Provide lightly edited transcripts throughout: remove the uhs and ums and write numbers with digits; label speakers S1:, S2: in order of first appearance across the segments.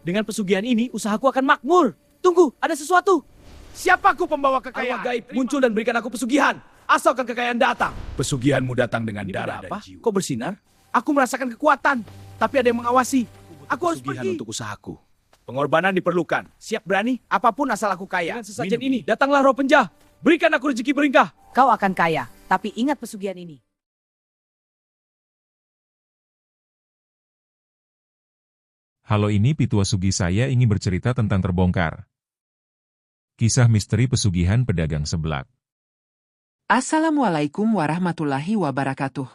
S1: Dengan pesugihan ini, usahaku akan makmur. Tunggu, ada sesuatu.
S2: Siapaku pembawa kekayaan?
S1: Arwah gaib muncul dan berikan aku pesugihan. Asalkan kekayaan datang.
S2: Pesugihanmu datang dengan
S1: Ini
S2: darah
S1: benda apa?
S2: dan jiwa.
S1: Kok bersinar? Aku merasakan kekuatan, tapi ada yang mengawasi. Aku harus
S2: Pesugihan
S1: pergi.
S2: untuk usahaku. Pengorbanan diperlukan.
S1: Siap berani, apapun asal aku kaya. Dengan sesajen
S2: Minum
S1: ini, datanglah roh penjah. Berikan aku rezeki berlimpah.
S3: Kau akan kaya, tapi ingat pesugihan ini.
S4: Halo, ini Pitua Sugi, saya ingin bercerita tentang terbongkar. Kisah misteri pesugihan pedagang seblak.
S5: Assalamualaikum warahmatullahi wabarakatuh.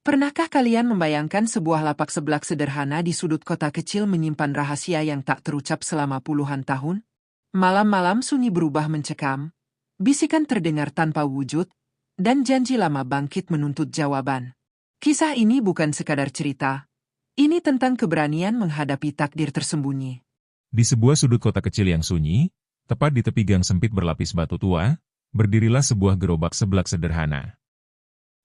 S5: Pernahkah kalian membayangkan sebuah lapak seblak sederhana di sudut kota kecil menyimpan rahasia yang tak terucap selama puluhan tahun? Malam-malam sunyi berubah mencekam, bisikan terdengar tanpa wujud, dan janji lama bangkit menuntut jawaban. Kisah ini bukan sekadar cerita. Ini tentang keberanian menghadapi takdir tersembunyi.
S4: Di sebuah sudut kota kecil yang sunyi, tepat di tepi gang sempit berlapis batu tua, berdirilah sebuah gerobak seblak sederhana.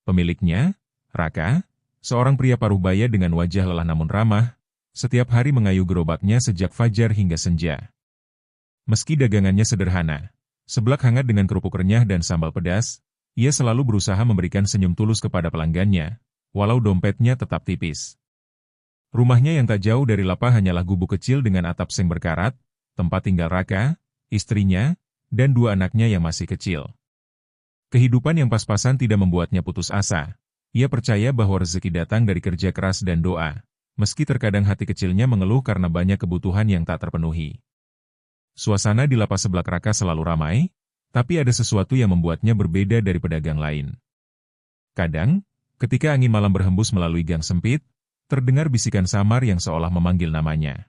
S4: Pemiliknya, Raka, seorang pria paruh baya dengan wajah lelah namun ramah, setiap hari mengayuh gerobaknya sejak fajar hingga senja. Meski dagangannya sederhana, seblak hangat dengan kerupuk renyah dan sambal pedas, ia selalu berusaha memberikan senyum tulus kepada pelanggannya, walau dompetnya tetap tipis. Rumahnya yang tak jauh dari lapak hanyalah gubuk kecil dengan atap seng berkarat, tempat tinggal Raka, istrinya, dan dua anaknya yang masih kecil. Kehidupan yang pas-pasan tidak membuatnya putus asa. Ia percaya bahwa rezeki datang dari kerja keras dan doa, meski terkadang hati kecilnya mengeluh karena banyak kebutuhan yang tak terpenuhi. Suasana di lapak seblak Raka selalu ramai, tapi ada sesuatu yang membuatnya berbeda dari pedagang lain. Kadang, ketika angin malam berhembus melalui gang sempit, terdengar bisikan samar yang seolah memanggil namanya.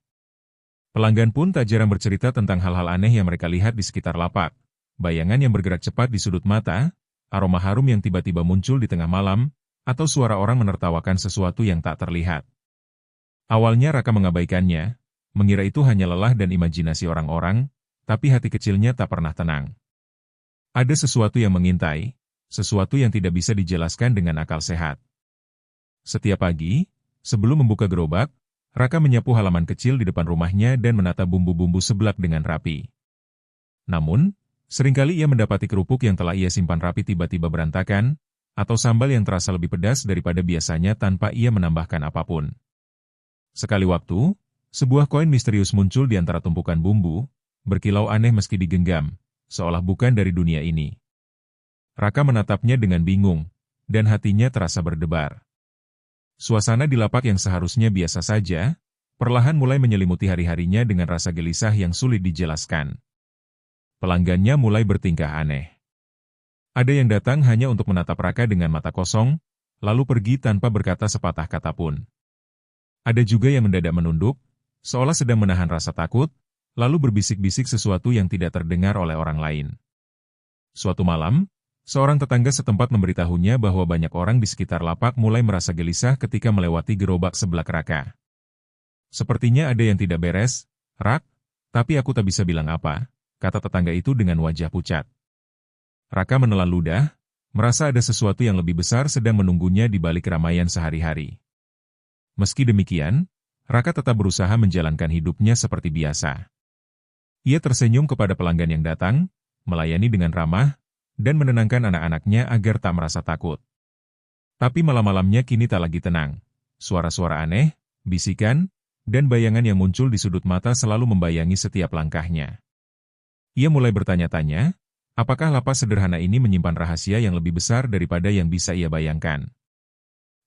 S4: Pelanggan pun tak jarang bercerita tentang hal-hal aneh yang mereka lihat di sekitar lapak, bayangan yang bergerak cepat di sudut mata, aroma harum yang tiba-tiba muncul di tengah malam, atau suara orang menertawakan sesuatu yang tak terlihat. Awalnya Raka mengabaikannya, mengira itu hanya lelah dan imajinasi orang-orang, tapi hati kecilnya tak pernah tenang. Ada sesuatu yang mengintai, sesuatu yang tidak bisa dijelaskan dengan akal sehat. Setiap pagi, sebelum membuka gerobak, Raka menyapu halaman kecil di depan rumahnya dan menata bumbu-bumbu seblak dengan rapi. Namun, seringkali ia mendapati kerupuk yang telah ia simpan rapi tiba-tiba berantakan, atau sambal yang terasa lebih pedas daripada biasanya tanpa ia menambahkan apapun. Sekali waktu, sebuah koin misterius muncul di antara tumpukan bumbu, berkilau aneh meski digenggam, seolah bukan dari dunia ini. Raka menatapnya dengan bingung, dan hatinya terasa berdebar. Suasana di lapak yang seharusnya biasa saja, perlahan mulai menyelimuti hari-harinya dengan rasa gelisah yang sulit dijelaskan. Pelanggannya mulai bertingkah aneh. Ada yang datang hanya untuk menatap Raka dengan mata kosong, lalu pergi tanpa berkata sepatah kata pun. Ada juga yang mendadak menunduk, seolah sedang menahan rasa takut, lalu berbisik-bisik sesuatu yang tidak terdengar oleh orang lain. Suatu malam, seorang tetangga setempat memberitahunya bahwa banyak orang di sekitar lapak mulai merasa gelisah ketika melewati gerobak seblak Raka. Sepertinya ada yang tidak beres, Rak, tapi aku tak bisa bilang apa, kata tetangga itu dengan wajah pucat. Raka menelan ludah, merasa ada sesuatu yang lebih besar sedang menunggunya di balik keramaian sehari-hari. Meski demikian, Raka tetap berusaha menjalankan hidupnya seperti biasa. Ia tersenyum kepada pelanggan yang datang, melayani dengan ramah, dan menenangkan anak-anaknya agar tak merasa takut. Tapi malam-malamnya kini tak lagi tenang. Suara-suara aneh, bisikan, dan bayangan yang muncul di sudut mata selalu membayangi setiap langkahnya. Ia mulai bertanya-tanya, apakah lapak sederhana ini menyimpan rahasia yang lebih besar daripada yang bisa ia bayangkan.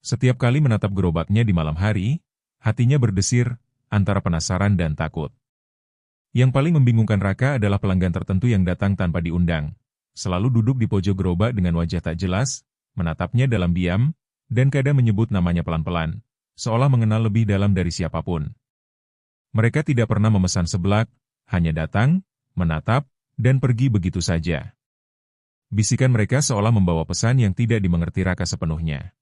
S4: Setiap kali menatap gerobaknya di malam hari, hatinya berdesir, antara penasaran dan takut. Yang paling membingungkan Raka adalah pelanggan tertentu yang datang tanpa diundang. Selalu duduk di pojok gerobak dengan wajah tak jelas, menatapnya dalam diam, dan kadang menyebut namanya pelan-pelan, seolah mengenal lebih dalam dari siapapun. Mereka tidak pernah memesan seblak, hanya datang, menatap, dan pergi begitu saja. Bisikan mereka seolah membawa pesan yang tidak dimengerti Raka sepenuhnya.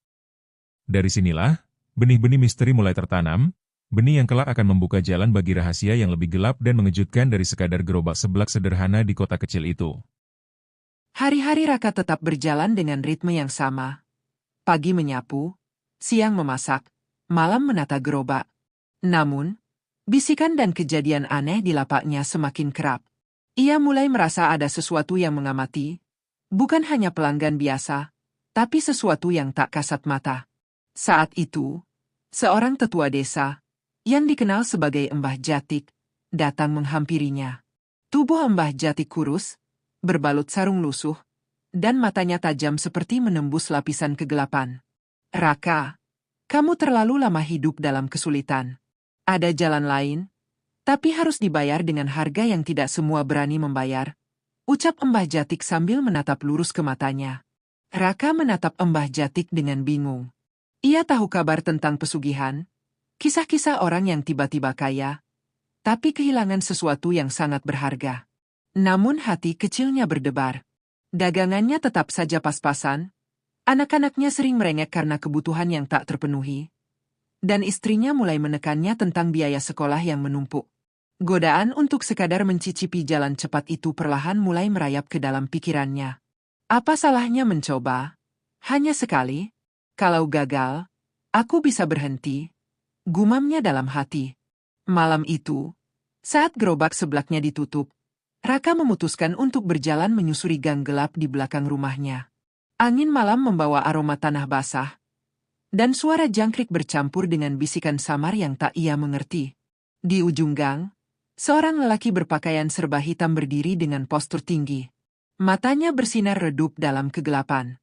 S4: Dari sinilah, benih-benih misteri mulai tertanam, benih yang kelak akan membuka jalan bagi rahasia yang lebih gelap dan mengejutkan dari sekadar gerobak seblak sederhana di kota kecil itu.
S5: Hari-hari Raka tetap berjalan dengan ritme yang sama. Pagi menyapu, siang memasak, malam menata gerobak. Namun, Bisikan dan kejadian aneh di lapaknya semakin kerap. Ia mulai merasa ada sesuatu yang mengamati, bukan hanya pelanggan biasa, tapi sesuatu yang tak kasat mata. Saat itu, seorang tetua desa, yang dikenal sebagai Mbah Jatik, datang menghampirinya. Tubuh Mbah Jatik kurus, berbalut sarung lusuh, dan matanya tajam seperti menembus lapisan kegelapan. "Raka, kamu terlalu lama hidup dalam kesulitan. Ada jalan lain, tapi harus dibayar dengan harga yang tidak semua berani membayar," ucap Mbah Jatik sambil menatap lurus ke matanya. Raka menatap Mbah Jatik dengan bingung. Ia tahu kabar tentang pesugihan, kisah-kisah orang yang tiba-tiba kaya, tapi kehilangan sesuatu yang sangat berharga. Namun hati kecilnya berdebar. Dagangannya tetap saja pas-pasan, anak-anaknya sering merengek karena kebutuhan yang tak terpenuhi, dan istrinya mulai menekannya tentang biaya sekolah yang menumpuk. Godaan untuk sekadar mencicipi jalan cepat itu perlahan mulai merayap ke dalam pikirannya. Apa salahnya mencoba? Hanya sekali. Kalau gagal, aku bisa berhenti, gumamnya dalam hati. Malam itu, saat gerobak sebelaknya ditutup, Raka memutuskan untuk berjalan menyusuri gang gelap di belakang rumahnya. Angin malam membawa aroma tanah basah, dan suara jangkrik bercampur dengan bisikan samar yang tak ia mengerti. Di ujung gang, seorang lelaki berpakaian serba hitam berdiri dengan postur tinggi. Matanya bersinar redup dalam kegelapan.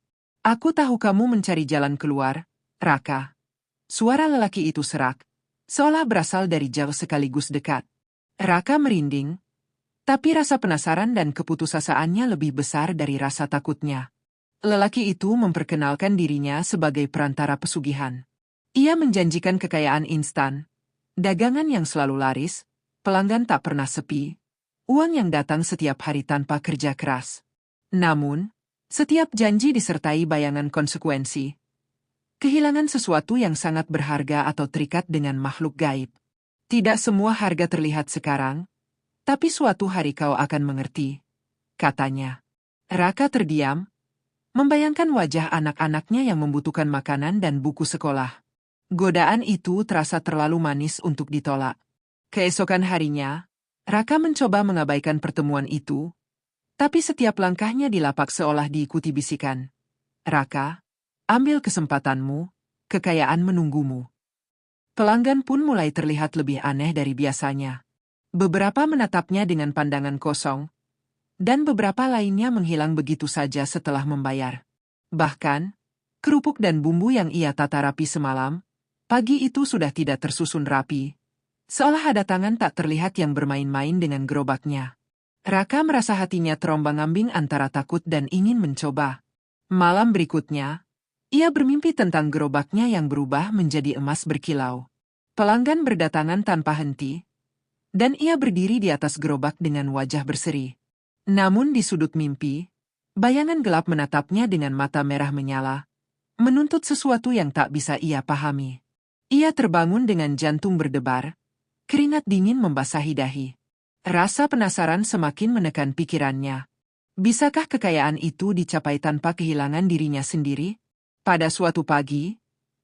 S5: "Aku tahu kamu mencari jalan keluar, Raka." Suara lelaki itu serak, seolah berasal dari jauh sekaligus dekat. Raka merinding, tapi rasa penasaran dan keputusasaannya lebih besar dari rasa takutnya. Lelaki itu memperkenalkan dirinya sebagai perantara pesugihan. Ia menjanjikan kekayaan instan, dagangan yang selalu laris, pelanggan tak pernah sepi, uang yang datang setiap hari tanpa kerja keras. Namun, setiap janji disertai bayangan konsekuensi. Kehilangan sesuatu yang sangat berharga atau terikat dengan makhluk gaib. Tidak semua harga terlihat sekarang, tapi suatu hari kau akan mengerti, katanya. Raka terdiam, membayangkan wajah anak-anaknya yang membutuhkan makanan dan buku sekolah. Godaan itu terasa terlalu manis untuk ditolak. Keesokan harinya, Raka mencoba mengabaikan pertemuan itu, tapi setiap langkahnya di lapak seolah diikuti bisikan. "Raka, ambil kesempatanmu, kekayaan menunggumu." Pelanggan pun mulai terlihat lebih aneh dari biasanya. Beberapa menatapnya dengan pandangan kosong, dan beberapa lainnya menghilang begitu saja setelah membayar. Bahkan, kerupuk dan bumbu yang ia tata rapi semalam, pagi itu sudah tidak tersusun rapi, seolah ada tangan tak terlihat yang bermain-main dengan gerobaknya. Raka merasa hatinya terombang-ambing antara takut dan ingin mencoba. Malam berikutnya, ia bermimpi tentang gerobaknya yang berubah menjadi emas berkilau. Pelanggan berdatangan tanpa henti, dan ia berdiri di atas gerobak dengan wajah berseri. Namun di sudut mimpi, bayangan gelap menatapnya dengan mata merah menyala, menuntut sesuatu yang tak bisa ia pahami. Ia terbangun dengan jantung berdebar, keringat dingin membasahi dahi. Rasa penasaran semakin menekan pikirannya. Bisakah kekayaan itu dicapai tanpa kehilangan dirinya sendiri? Pada suatu pagi,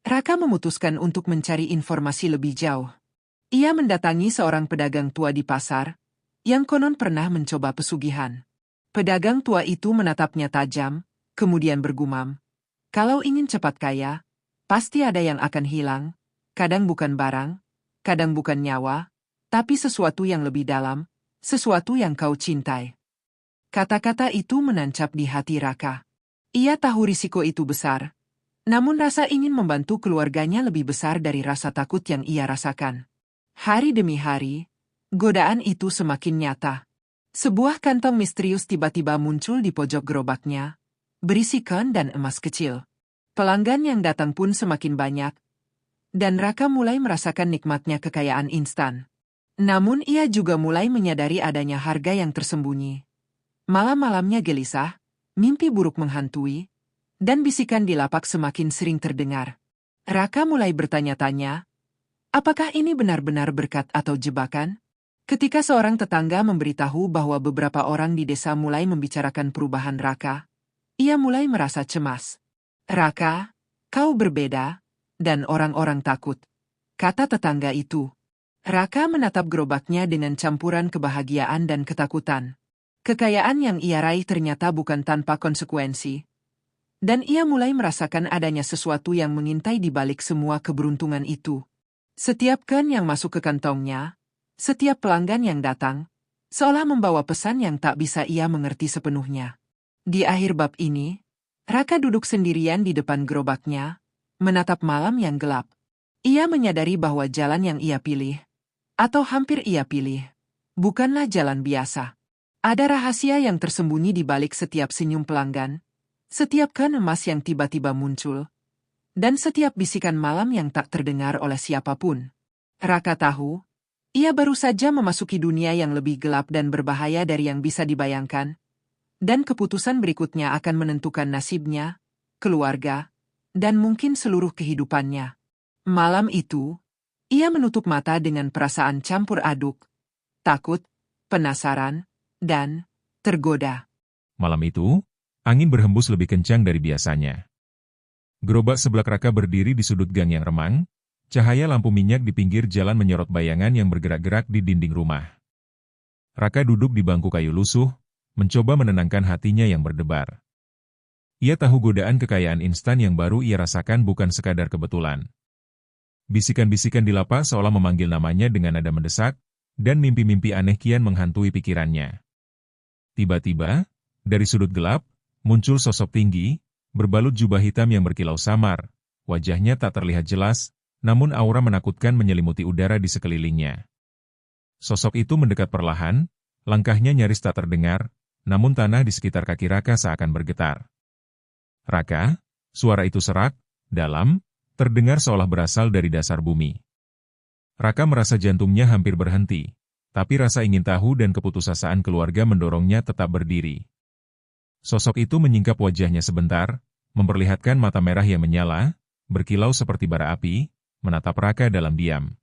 S5: Raka memutuskan untuk mencari informasi lebih jauh. Ia mendatangi seorang pedagang tua di pasar, yang konon pernah mencoba pesugihan. Pedagang tua itu menatapnya tajam, kemudian bergumam, "Kalau ingin cepat kaya, pasti ada yang akan hilang, kadang bukan barang, kadang bukan nyawa, tapi sesuatu yang lebih dalam, sesuatu yang kau cintai." Kata-kata itu menancap di hati Raka. Ia tahu risiko itu besar, namun rasa ingin membantu keluarganya lebih besar dari rasa takut yang ia rasakan. Hari demi hari, godaan itu semakin nyata. Sebuah kantong misterius tiba-tiba muncul di pojok gerobaknya, berisi koin dan emas kecil. Pelanggan yang datang pun semakin banyak, dan Raka mulai merasakan nikmatnya kekayaan instan. Namun ia juga mulai menyadari adanya harga yang tersembunyi. Malam-malamnya gelisah, mimpi buruk menghantui, dan bisikan di lapak semakin sering terdengar. Raka mulai bertanya-tanya, apakah ini benar-benar berkat atau jebakan? Ketika seorang tetangga memberitahu bahwa beberapa orang di desa mulai membicarakan perubahan Raka, ia mulai merasa cemas. "Raka, kau berbeda, dan orang-orang takut," kata tetangga itu. Raka menatap gerobaknya dengan campuran kebahagiaan dan ketakutan. Kekayaan yang ia raih ternyata bukan tanpa konsekuensi. Dan ia mulai merasakan adanya sesuatu yang mengintai di balik semua keberuntungan itu. Setiap ken yang masuk ke kantongnya, setiap pelanggan yang datang, seolah membawa pesan yang tak bisa ia mengerti sepenuhnya. Di akhir bab ini, Raka duduk sendirian di depan gerobaknya, menatap malam yang gelap. Ia menyadari bahwa jalan yang ia pilih, atau hampir ia pilih, bukanlah jalan biasa. Ada rahasia yang tersembunyi di balik setiap senyum pelanggan, setiap ken emas yang tiba-tiba muncul, dan setiap bisikan malam yang tak terdengar oleh siapapun. Raka tahu, ia baru saja memasuki dunia yang lebih gelap dan berbahaya dari yang bisa dibayangkan, dan keputusan berikutnya akan menentukan nasibnya, keluarga, dan mungkin seluruh kehidupannya. Malam itu, ia menutup mata dengan perasaan campur aduk, takut, penasaran, dan tergoda.
S4: Malam itu, angin berhembus lebih kencang dari biasanya. Gerobak sebelah Raka berdiri di sudut gang yang remang, cahaya lampu minyak di pinggir jalan menyorot bayangan yang bergerak-gerak di dinding rumah. Raka duduk di bangku kayu lusuh, mencoba menenangkan hatinya yang berdebar. Ia tahu godaan kekayaan instan yang baru ia rasakan bukan sekadar kebetulan. Bisikan-bisikan di lapak seolah memanggil namanya dengan nada mendesak, dan mimpi-mimpi aneh kian menghantui pikirannya. Tiba-tiba, dari sudut gelap, muncul sosok tinggi, berbalut jubah hitam yang berkilau samar. Wajahnya tak terlihat jelas, namun aura menakutkan menyelimuti udara di sekelilingnya. Sosok itu mendekat perlahan, langkahnya nyaris tak terdengar, namun tanah di sekitar kaki Raka seakan bergetar. Raka, suara itu serak, dalam, terdengar seolah berasal dari dasar bumi. Raka merasa jantungnya hampir berhenti, tapi rasa ingin tahu dan keputusasaan keluarga mendorongnya tetap berdiri. Sosok itu menyingkap wajahnya sebentar, memperlihatkan mata merah yang menyala, berkilau seperti bara api, menatap Raka dalam diam.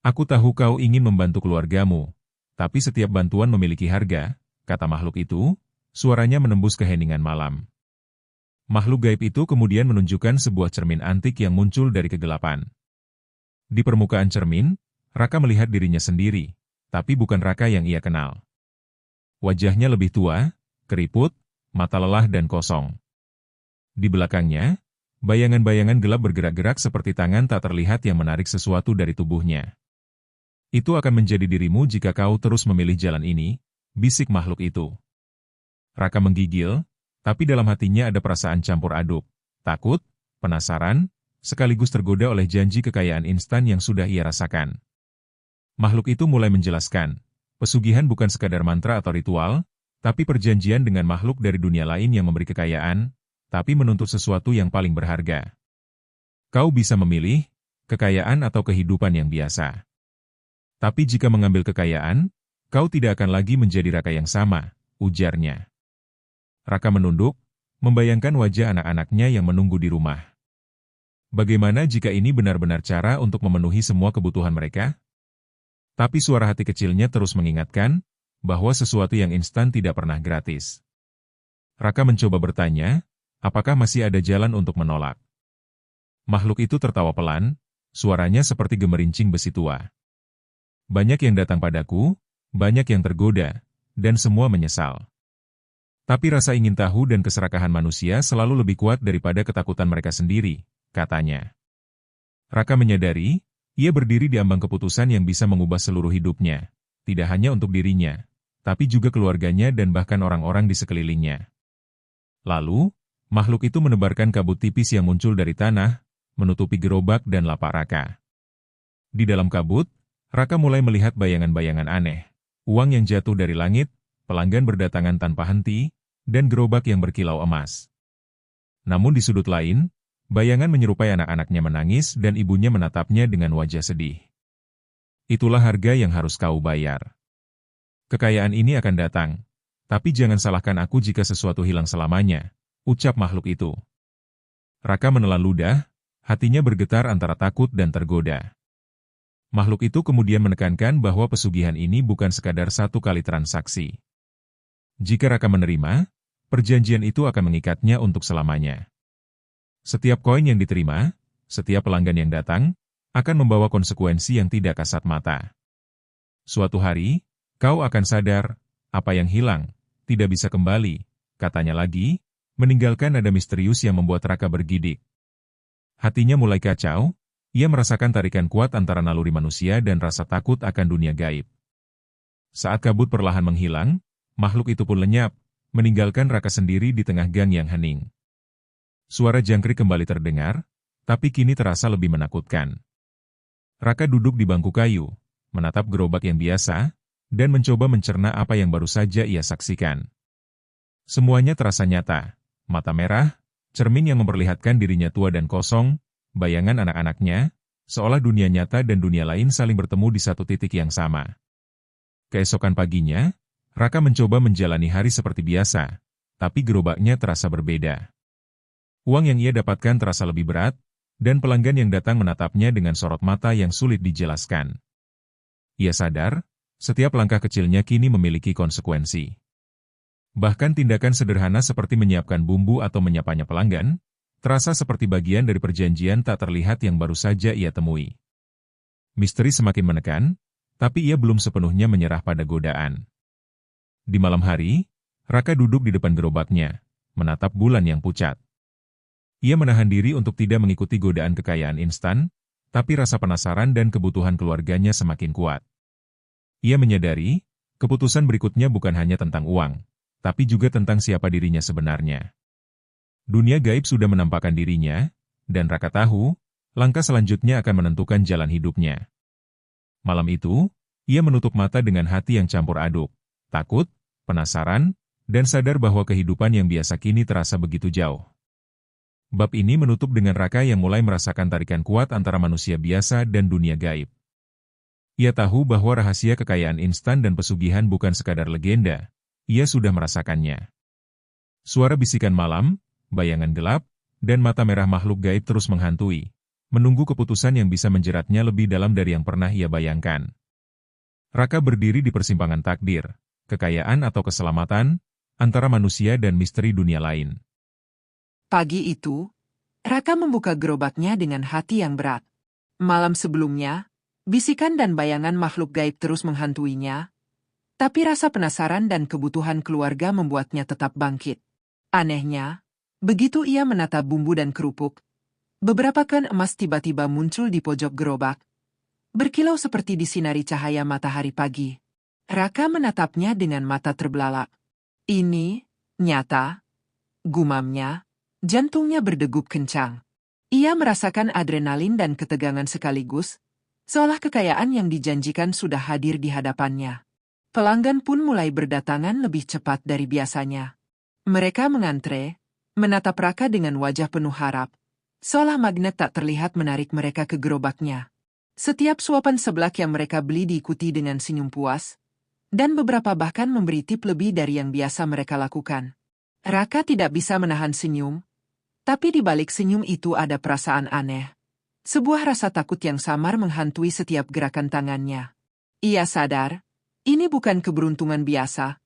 S4: Aku tahu kau ingin membantu keluargamu, tapi setiap bantuan memiliki harga, kata makhluk itu, suaranya menembus keheningan malam. Makhluk gaib itu kemudian menunjukkan sebuah cermin antik yang muncul dari kegelapan. Di permukaan cermin, Raka melihat dirinya sendiri, tapi bukan Raka yang ia kenal. Wajahnya lebih tua, keriput, mata lelah dan kosong. Di belakangnya, bayangan-bayangan gelap bergerak-gerak seperti tangan tak terlihat yang menarik sesuatu dari tubuhnya. Itu akan menjadi dirimu jika kau terus memilih jalan ini, bisik makhluk itu. Raka menggigil, tapi dalam hatinya ada perasaan campur aduk, takut, penasaran, sekaligus tergoda oleh janji kekayaan instan yang sudah ia rasakan. Makhluk itu mulai menjelaskan, pesugihan bukan sekadar mantra atau ritual, tapi perjanjian dengan makhluk dari dunia lain yang memberi kekayaan, tapi menuntut sesuatu yang paling berharga. Kau bisa memilih, kekayaan atau kehidupan yang biasa. Tapi jika mengambil kekayaan, kau tidak akan lagi menjadi Raka yang sama, ujarnya. Raka menunduk, membayangkan wajah anak-anaknya yang menunggu di rumah. Bagaimana jika ini benar-benar cara untuk memenuhi semua kebutuhan mereka? Tapi suara hati kecilnya terus mengingatkan, bahwa sesuatu yang instan tidak pernah gratis. Raka mencoba bertanya, apakah masih ada jalan untuk menolak? Makhluk itu tertawa pelan, suaranya seperti gemerincing besi tua. Banyak yang datang padaku, banyak yang tergoda, dan semua menyesal. Tapi rasa ingin tahu dan keserakahan manusia selalu lebih kuat daripada ketakutan mereka sendiri, katanya. Raka menyadari, ia berdiri di ambang keputusan yang bisa mengubah seluruh hidupnya, tidak hanya untuk dirinya, tapi juga keluarganya dan bahkan orang-orang di sekelilingnya. Lalu, makhluk itu menebarkan kabut tipis yang muncul dari tanah, menutupi gerobak dan lapak Raka. Di dalam kabut, Raka mulai melihat bayangan-bayangan aneh, uang yang jatuh dari langit, pelanggan berdatangan tanpa henti, dan gerobak yang berkilau emas. Namun di sudut lain, bayangan menyerupai anak-anaknya menangis dan ibunya menatapnya dengan wajah sedih. Itulah harga yang harus kau bayar. Kekayaan ini akan datang, tapi jangan salahkan aku jika sesuatu hilang selamanya, ucap makhluk itu. Raka menelan ludah, hatinya bergetar antara takut dan tergoda. Makhluk itu kemudian menekankan bahwa pesugihan ini bukan sekadar satu kali transaksi. Jika Raka menerima, perjanjian itu akan mengikatnya untuk selamanya. Setiap koin yang diterima, setiap pelanggan yang datang, akan membawa konsekuensi yang tidak kasat mata. Suatu hari, kau akan sadar, apa yang hilang, tidak bisa kembali, katanya lagi, meninggalkan nada misterius yang membuat Raka bergidik. Hatinya mulai kacau, ia merasakan tarikan kuat antara naluri manusia dan rasa takut akan dunia gaib. Saat kabut perlahan menghilang, makhluk itu pun lenyap, meninggalkan Raka sendiri di tengah gang yang hening. Suara jangkrik kembali terdengar, tapi kini terasa lebih menakutkan. Raka duduk di bangku kayu, menatap gerobak yang biasa, dan mencoba mencerna apa yang baru saja ia saksikan. Semuanya terasa nyata, mata merah, cermin yang memperlihatkan dirinya tua dan kosong, bayangan anak-anaknya, seolah dunia nyata dan dunia lain saling bertemu di satu titik yang sama. Keesokan paginya, Raka mencoba menjalani hari seperti biasa, tapi gerobaknya terasa berbeda. Uang yang ia dapatkan terasa lebih berat, dan pelanggan yang datang menatapnya dengan sorot mata yang sulit dijelaskan. Ia sadar, setiap langkah kecilnya kini memiliki konsekuensi. Bahkan tindakan sederhana seperti menyiapkan bumbu atau menyapanya pelanggan, terasa seperti bagian dari perjanjian tak terlihat yang baru saja ia temui. Misteri semakin menekan, tapi ia belum sepenuhnya menyerah pada godaan. Di malam hari, Raka duduk di depan gerobaknya, menatap bulan yang pucat. Ia menahan diri untuk tidak mengikuti godaan kekayaan instan, tapi rasa penasaran dan kebutuhan keluarganya semakin kuat. Ia menyadari, keputusan berikutnya bukan hanya tentang uang, tapi juga tentang siapa dirinya sebenarnya. Dunia gaib sudah menampakkan dirinya, dan Raka tahu, langkah selanjutnya akan menentukan jalan hidupnya. Malam itu, ia menutup mata dengan hati yang campur aduk, takut, penasaran, dan sadar bahwa kehidupan yang biasa kini terasa begitu jauh. Bab ini menutup dengan Raka yang mulai merasakan tarikan kuat antara manusia biasa dan dunia gaib. Ia tahu bahwa rahasia kekayaan instan dan pesugihan bukan sekadar legenda, ia sudah merasakannya. Suara bisikan malam, bayangan gelap, dan mata merah makhluk gaib terus menghantui, menunggu keputusan yang bisa menjeratnya lebih dalam dari yang pernah ia bayangkan. Raka berdiri di persimpangan takdir, kekayaan atau keselamatan, antara manusia dan misteri dunia lain.
S5: Pagi itu, Raka membuka gerobaknya dengan hati yang berat. Malam sebelumnya, bisikan dan bayangan makhluk gaib terus menghantuinya, tapi rasa penasaran dan kebutuhan keluarga membuatnya tetap bangkit. Anehnya, begitu ia menatap bumbu dan kerupuk, beberapa kan emas tiba-tiba muncul di pojok gerobak, berkilau seperti disinari cahaya matahari pagi. Raka menatapnya dengan mata terbelalak. Ini, nyata, gumamnya. Jantungnya berdegup kencang. Ia merasakan adrenalin dan ketegangan sekaligus, seolah kekayaan yang dijanjikan sudah hadir di hadapannya. Pelanggan pun mulai berdatangan lebih cepat dari biasanya. Mereka mengantre, menatap Raka dengan wajah penuh harap, seolah magnet tak terlihat menarik mereka ke gerobaknya. Setiap suapan seblak yang mereka beli diikuti dengan senyum puas, dan beberapa bahkan memberi tip lebih dari yang biasa mereka lakukan. Raka tidak bisa menahan senyum, tapi di balik senyum itu ada perasaan aneh. Sebuah rasa takut yang samar menghantui setiap gerakan tangannya. Ia sadar, ini bukan keberuntungan biasa.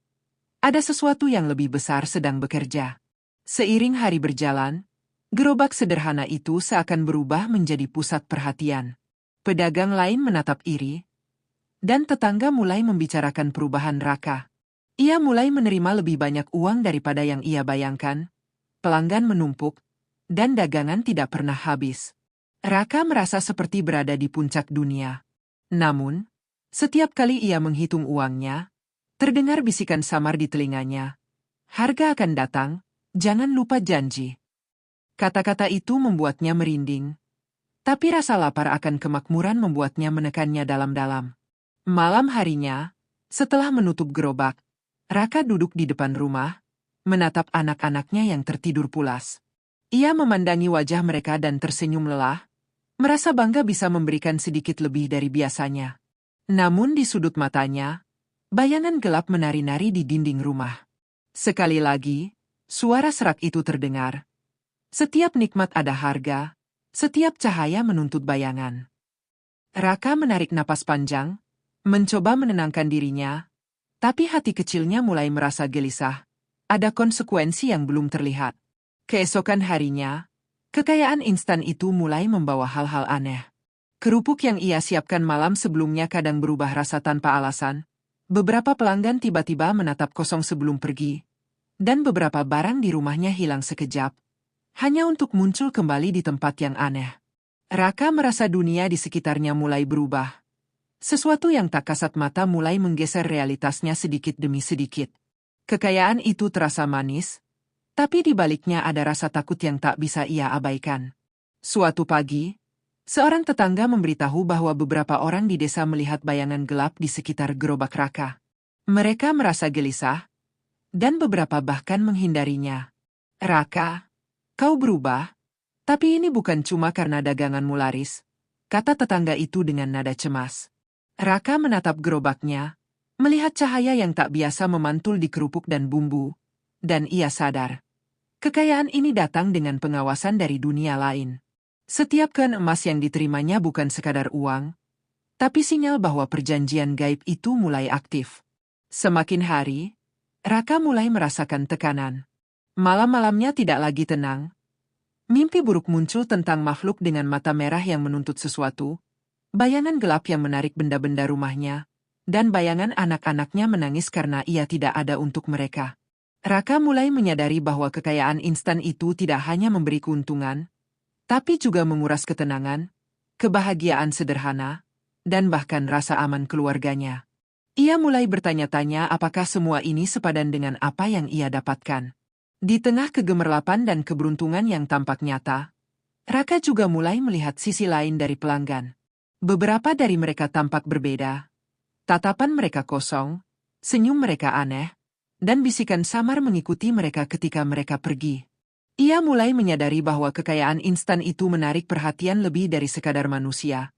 S5: Ada sesuatu yang lebih besar sedang bekerja. Seiring hari berjalan, gerobak sederhana itu seakan berubah menjadi pusat perhatian. Pedagang lain menatap iri, dan tetangga mulai membicarakan perubahan Raka. Ia mulai menerima lebih banyak uang daripada yang ia bayangkan. Pelanggan menumpuk, dan dagangan tidak pernah habis. Raka merasa seperti berada di puncak dunia. Namun, setiap kali ia menghitung uangnya, terdengar bisikan samar di telinganya. Harga akan datang, jangan lupa janji. Kata-kata itu membuatnya merinding. Tapi rasa lapar akan kemakmuran membuatnya menekannya dalam-dalam. Malam harinya, setelah menutup gerobak, Raka duduk di depan rumah, menatap anak-anaknya yang tertidur pulas. Ia memandangi wajah mereka dan tersenyum lelah, merasa bangga bisa memberikan sedikit lebih dari biasanya. Namun di sudut matanya, bayangan gelap menari-nari di dinding rumah. Sekali lagi, suara serak itu terdengar. Setiap nikmat ada harga, setiap cahaya menuntut bayangan. Raka menarik napas panjang, mencoba menenangkan dirinya, tapi hati kecilnya mulai merasa gelisah. Ada konsekuensi yang belum terlihat. Keesokan harinya, kekayaan instan itu mulai membawa hal-hal aneh. Kerupuk yang ia siapkan malam sebelumnya kadang berubah rasa tanpa alasan. Beberapa pelanggan tiba-tiba menatap kosong sebelum pergi. Dan beberapa barang di rumahnya hilang sekejap. Hanya untuk muncul kembali di tempat yang aneh. Raka merasa dunia di sekitarnya mulai berubah. Sesuatu yang tak kasat mata mulai menggeser realitasnya sedikit demi sedikit. Kekayaan itu terasa manis, tapi di baliknya ada rasa takut yang tak bisa ia abaikan. Suatu pagi, seorang tetangga memberitahu bahwa beberapa orang di desa melihat bayangan gelap di sekitar gerobak Raka. Mereka merasa gelisah, dan beberapa bahkan menghindarinya. "Raka, kau berubah, tapi ini bukan cuma karena daganganmu laris," kata tetangga itu dengan nada cemas. Raka menatap gerobaknya, melihat cahaya yang tak biasa memantul di kerupuk dan bumbu, dan ia sadar. Kekayaan ini datang dengan pengawasan dari dunia lain. Setiap koin emas yang diterimanya bukan sekadar uang, tapi sinyal bahwa perjanjian gaib itu mulai aktif. Semakin hari, Raka mulai merasakan tekanan. Malam-malamnya tidak lagi tenang. Mimpi buruk muncul tentang makhluk dengan mata merah yang menuntut sesuatu, bayangan gelap yang menarik benda-benda rumahnya, dan bayangan anak-anaknya menangis karena ia tidak ada untuk mereka. Raka mulai menyadari bahwa kekayaan instan itu tidak hanya memberi keuntungan, tapi juga menguras ketenangan, kebahagiaan sederhana, dan bahkan rasa aman keluarganya. Ia mulai bertanya-tanya apakah semua ini sepadan dengan apa yang ia dapatkan. Di tengah kegemerlapan dan keberuntungan yang tampak nyata, Raka juga mulai melihat sisi lain dari pelanggan. Beberapa dari mereka tampak berbeda. Tatapan mereka kosong, senyum mereka aneh, dan bisikan samar mengikuti mereka ketika mereka pergi. Ia mulai menyadari bahwa kekayaan instan itu menarik perhatian lebih dari sekadar manusia.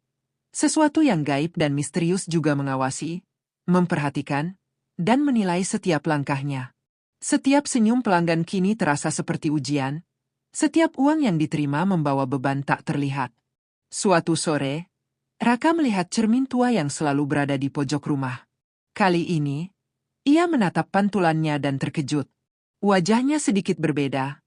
S5: Sesuatu yang gaib dan misterius juga mengawasi, memperhatikan, dan menilai setiap langkahnya. Setiap senyum pelanggan kini terasa seperti ujian. Setiap uang yang diterima membawa beban tak terlihat. Suatu sore, Raka melihat cermin tua yang selalu berada di pojok rumah. Kali ini, ia menatap pantulannya dan terkejut. Wajahnya sedikit berbeda.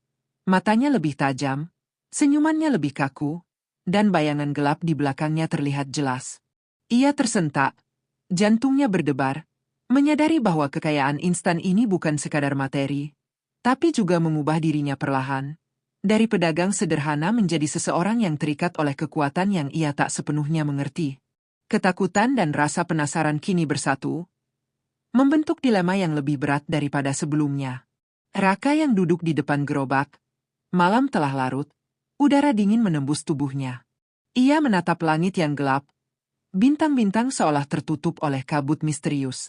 S5: Matanya lebih tajam, senyumannya lebih kaku, dan bayangan gelap di belakangnya terlihat jelas. Ia tersentak, jantungnya berdebar, menyadari bahwa kekayaan instan ini bukan sekadar materi, tapi juga mengubah dirinya perlahan. Dari pedagang sederhana menjadi seseorang yang terikat oleh kekuatan yang ia tak sepenuhnya mengerti. Ketakutan dan rasa penasaran kini bersatu, membentuk dilema yang lebih berat daripada sebelumnya. Raka yang duduk di depan gerobak, malam telah larut, udara dingin menembus tubuhnya. Ia menatap langit yang gelap, bintang-bintang seolah tertutup oleh kabut misterius.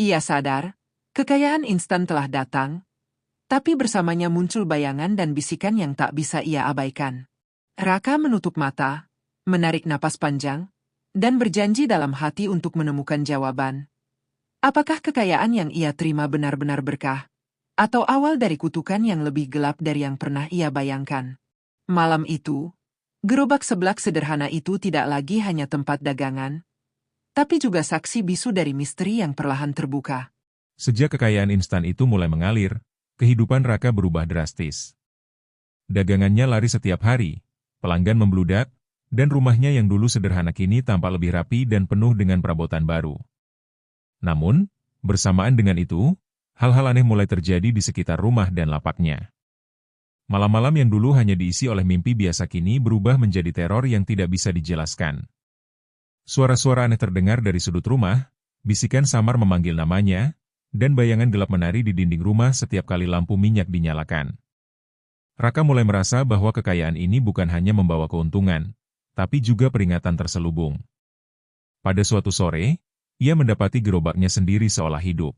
S5: Ia sadar, kekayaan instan telah datang, tapi bersamanya muncul bayangan dan bisikan yang tak bisa ia abaikan. Raka menutup mata, menarik napas panjang, dan berjanji dalam hati untuk menemukan jawaban. Apakah kekayaan yang ia terima benar-benar berkah? Atau awal dari kutukan yang lebih gelap dari yang pernah ia bayangkan? Malam itu, gerobak seblak sederhana itu tidak lagi hanya tempat dagangan, tapi juga saksi bisu dari misteri yang perlahan terbuka.
S4: Sejak kekayaan instan itu mulai mengalir, kehidupan Raka berubah drastis. Dagangannya laris setiap hari, pelanggan membludak, dan rumahnya yang dulu sederhana kini tampak lebih rapi dan penuh dengan perabotan baru. Namun, bersamaan dengan itu, hal-hal aneh mulai terjadi di sekitar rumah dan lapaknya. Malam-malam yang dulu hanya diisi oleh mimpi biasa kini berubah menjadi teror yang tidak bisa dijelaskan. Suara-suara aneh terdengar dari sudut rumah, bisikan samar memanggil namanya, dan bayangan gelap menari di dinding rumah setiap kali lampu minyak dinyalakan. Raka mulai merasa bahwa kekayaan ini bukan hanya membawa keuntungan, tapi juga peringatan terselubung. Pada suatu sore, ia mendapati gerobaknya sendiri seolah hidup.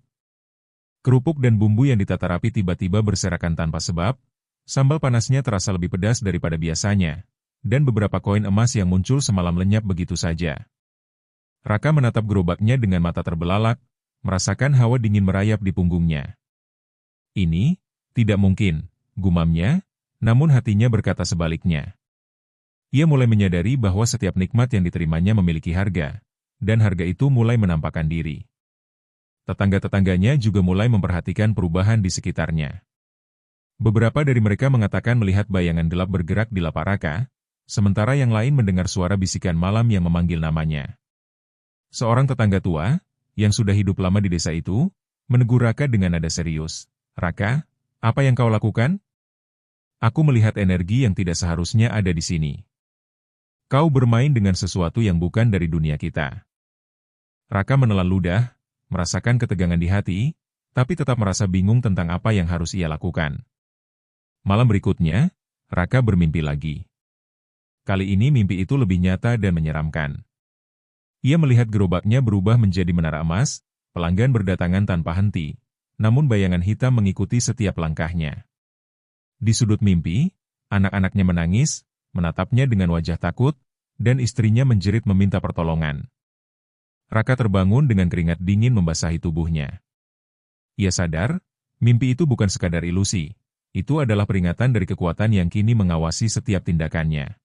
S4: Kerupuk dan bumbu yang ditata rapi tiba-tiba berserakan tanpa sebab, sambal panasnya terasa lebih pedas daripada biasanya, dan beberapa koin emas yang muncul semalam lenyap begitu saja. Raka menatap gerobaknya dengan mata terbelalak, merasakan hawa dingin merayap di punggungnya. Ini tidak mungkin, gumamnya, namun hatinya berkata sebaliknya. Ia mulai menyadari bahwa setiap nikmat yang diterimanya memiliki harga, dan harga itu mulai menampakkan diri. Tetangga-tetangganya juga mulai memperhatikan perubahan di sekitarnya. Beberapa dari mereka mengatakan melihat bayangan gelap bergerak di lapak Raka, sementara yang lain mendengar suara bisikan malam yang memanggil namanya. Seorang tetangga tua, yang sudah hidup lama di desa itu, menegur Raka dengan nada serius. "Raka, apa yang kau lakukan? Aku melihat energi yang tidak seharusnya ada di sini. Kau bermain dengan sesuatu yang bukan dari dunia kita." Raka menelan ludah, merasakan ketegangan di hati, tapi tetap merasa bingung tentang apa yang harus ia lakukan. Malam berikutnya, Raka bermimpi lagi. Kali ini mimpi itu lebih nyata dan menyeramkan. Ia melihat gerobaknya berubah menjadi menara emas, pelanggan berdatangan tanpa henti, namun bayangan hitam mengikuti setiap langkahnya. Di sudut mimpi, anak-anaknya menangis, menatapnya dengan wajah takut, dan istrinya menjerit meminta pertolongan. Raka terbangun dengan keringat dingin membasahi tubuhnya. Ia sadar, mimpi itu bukan sekadar ilusi, itu adalah peringatan dari kekuatan yang kini mengawasi setiap tindakannya.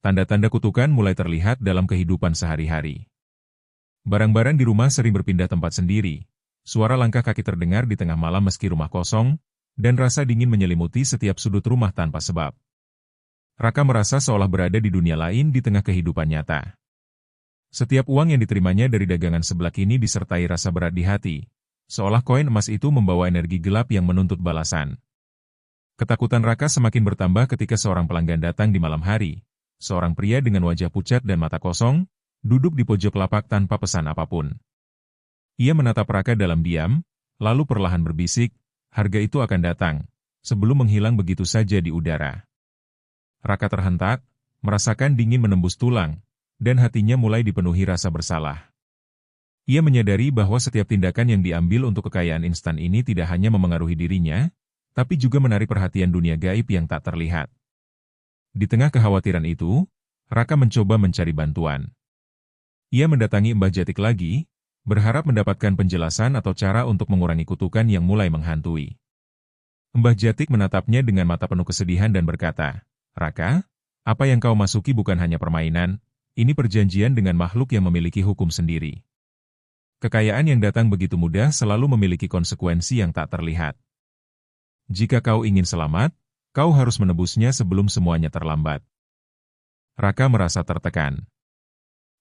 S4: Tanda-tanda kutukan mulai terlihat dalam kehidupan sehari-hari. Barang-barang di rumah sering berpindah tempat sendiri, suara langkah kaki terdengar di tengah malam meski rumah kosong, dan rasa dingin menyelimuti setiap sudut rumah tanpa sebab. Raka merasa seolah berada di dunia lain di tengah kehidupan nyata. Setiap uang yang diterimanya dari dagangan sebelah kini disertai rasa berat di hati, seolah koin emas itu membawa energi gelap yang menuntut balasan. Ketakutan Raka semakin bertambah ketika seorang pelanggan datang di malam hari. Seorang pria dengan wajah pucat dan mata kosong, duduk di pojok lapak tanpa pesan apapun. Ia menatap Raka dalam diam, lalu perlahan berbisik, "Harga itu akan datang," sebelum menghilang begitu saja di udara. Raka terhentak, merasakan dingin menembus tulang, dan hatinya mulai dipenuhi rasa bersalah. Ia menyadari bahwa setiap tindakan yang diambil untuk kekayaan instan ini tidak hanya memengaruhi dirinya, tapi juga menarik perhatian dunia gaib yang tak terlihat. Di tengah kekhawatiran itu, Raka mencoba mencari bantuan. Ia mendatangi Mbah Jatik lagi, berharap mendapatkan penjelasan atau cara untuk mengurangi kutukan yang mulai menghantui. Mbah Jatik menatapnya dengan mata penuh kesedihan dan berkata, "Raka, apa yang kau masuki bukan hanya permainan, ini perjanjian dengan makhluk yang memiliki hukum sendiri. Kekayaan yang datang begitu mudah selalu memiliki konsekuensi yang tak terlihat. Jika kau ingin selamat, kau harus menebusnya sebelum semuanya terlambat." Raka merasa tertekan.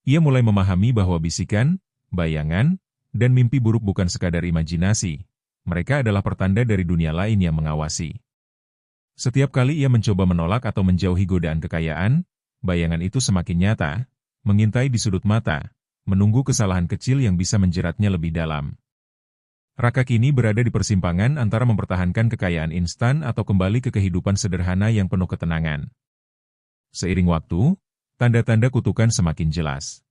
S4: Ia mulai memahami bahwa bisikan, bayangan, dan mimpi buruk bukan sekadar imajinasi. Mereka adalah pertanda dari dunia lain yang mengawasi. Setiap kali ia mencoba menolak atau menjauhi godaan kekayaan, bayangan itu semakin nyata, mengintai di sudut mata, menunggu kesalahan kecil yang bisa menjeratnya lebih dalam. Raka kini berada di persimpangan antara mempertahankan kekayaan instan atau kembali ke kehidupan sederhana yang penuh ketenangan. Seiring waktu, tanda-tanda kutukan semakin jelas.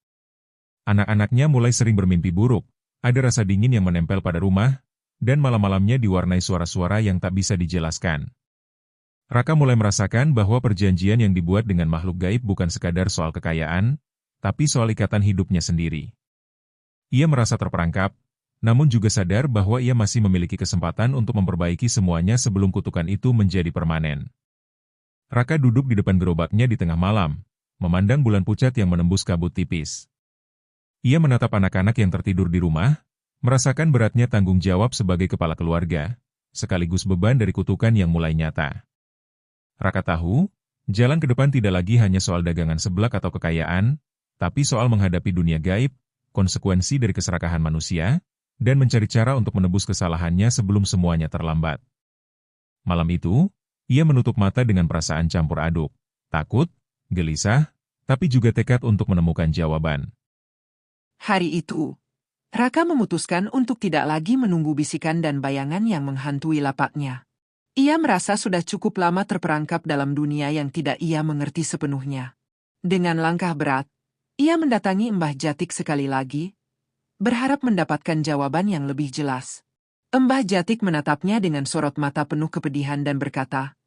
S4: Anak-anaknya mulai sering bermimpi buruk, ada rasa dingin yang menempel pada rumah, dan malam-malamnya diwarnai suara-suara yang tak bisa dijelaskan. Raka mulai merasakan bahwa perjanjian yang dibuat dengan makhluk gaib bukan sekadar soal kekayaan, tapi soal ikatan hidupnya sendiri. Ia merasa terperangkap, namun juga sadar bahwa ia masih memiliki kesempatan untuk memperbaiki semuanya sebelum kutukan itu menjadi permanen. Raka duduk di depan gerobaknya di tengah malam, memandang bulan pucat yang menembus kabut tipis. Ia menatap anak-anak yang tertidur di rumah, merasakan beratnya tanggung jawab sebagai kepala keluarga, sekaligus beban dari kutukan yang mulai nyata. Raka tahu, jalan ke depan tidak lagi hanya soal dagangan seblak atau kekayaan, tapi soal menghadapi dunia gaib, konsekuensi dari keserakahan manusia, dan mencari cara untuk menebus kesalahannya sebelum semuanya terlambat. Malam itu, ia menutup mata dengan perasaan campur aduk, takut, gelisah, tapi juga tekad untuk menemukan jawaban.
S5: Hari itu, Raka memutuskan untuk tidak lagi menunggu bisikan dan bayangan yang menghantui lapaknya. Ia merasa sudah cukup lama terperangkap dalam dunia yang tidak ia mengerti sepenuhnya. Dengan langkah berat, ia mendatangi Mbah Jatik sekali lagi, berharap mendapatkan jawaban yang lebih jelas. Mbah Jatik menatapnya dengan sorot mata penuh kepedihan dan berkata,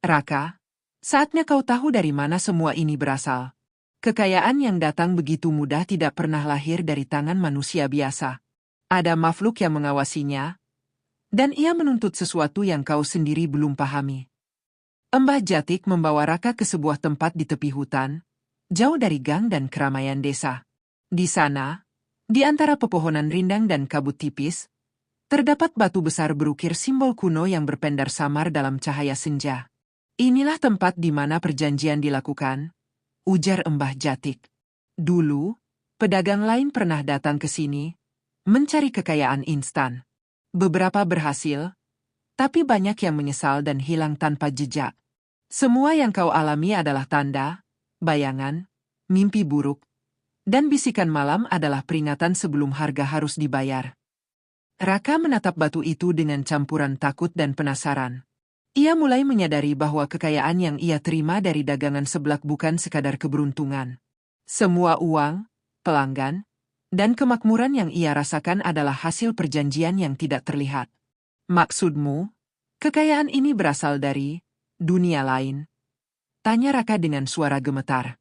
S5: "Raka, saatnya kau tahu dari mana semua ini berasal. Kekayaan yang datang begitu mudah tidak pernah lahir dari tangan manusia biasa. Ada makhluk yang mengawasinya, dan ia menuntut sesuatu yang kau sendiri belum pahami." Mbah Jatik membawa Raka ke sebuah tempat di tepi hutan, jauh dari gang dan keramaian desa. Di sana, di antara pepohonan rindang dan kabut tipis, terdapat batu besar berukir simbol kuno yang berpendar samar dalam cahaya senja. Inilah tempat di mana perjanjian dilakukan, ujar Mbah Jatik. Dulu, pedagang lain pernah datang ke sini, mencari kekayaan instan. Beberapa berhasil, tapi banyak yang menyesal dan hilang tanpa jejak. Semua yang kau alami adalah tanda, bayangan, mimpi buruk, dan bisikan malam adalah peringatan sebelum harga harus dibayar. Raka menatap batu itu dengan campuran takut dan penasaran. Ia mulai menyadari bahwa kekayaan yang ia terima dari dagangan seblak bukan sekadar keberuntungan. Semua uang, pelanggan, dan kemakmuran yang ia rasakan adalah hasil perjanjian yang tidak terlihat. Maksudmu, kekayaan ini berasal dari dunia lain? Tanya Raka dengan suara gemetar.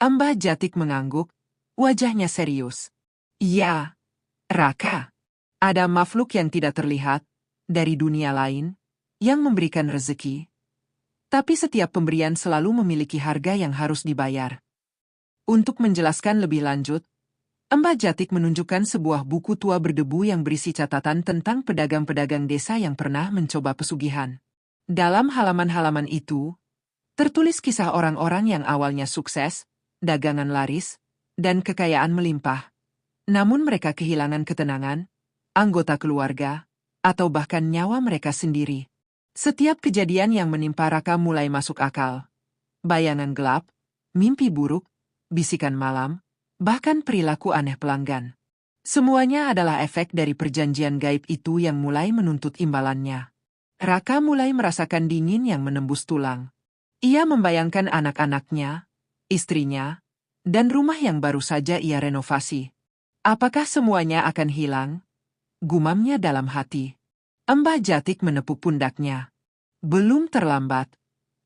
S5: Mbah Jatik mengangguk, wajahnya serius. Ya, Raka. Ada makhluk yang tidak terlihat, dari dunia lain, yang memberikan rezeki. Tapi setiap pemberian selalu memiliki harga yang harus dibayar. Untuk menjelaskan lebih lanjut, Mbah Jatik menunjukkan sebuah buku tua berdebu yang berisi catatan tentang pedagang-pedagang desa yang pernah mencoba pesugihan. Dalam halaman-halaman itu, tertulis kisah orang-orang yang awalnya sukses, dagangan laris, dan kekayaan melimpah. Namun mereka kehilangan ketenangan, anggota keluarga, atau bahkan nyawa mereka sendiri. Setiap kejadian yang menimpa Raka mulai masuk akal. Bayangan gelap, mimpi buruk, bisikan malam, bahkan perilaku aneh pelanggan. Semuanya adalah efek dari perjanjian gaib itu yang mulai menuntut imbalannya. Raka mulai merasakan dingin yang menembus tulang. Ia membayangkan anak-anaknya, istrinya, dan rumah yang baru saja ia renovasi. Apakah semuanya akan hilang? Gumamnya dalam hati. Mbah Jatik menepuk pundaknya. Belum terlambat.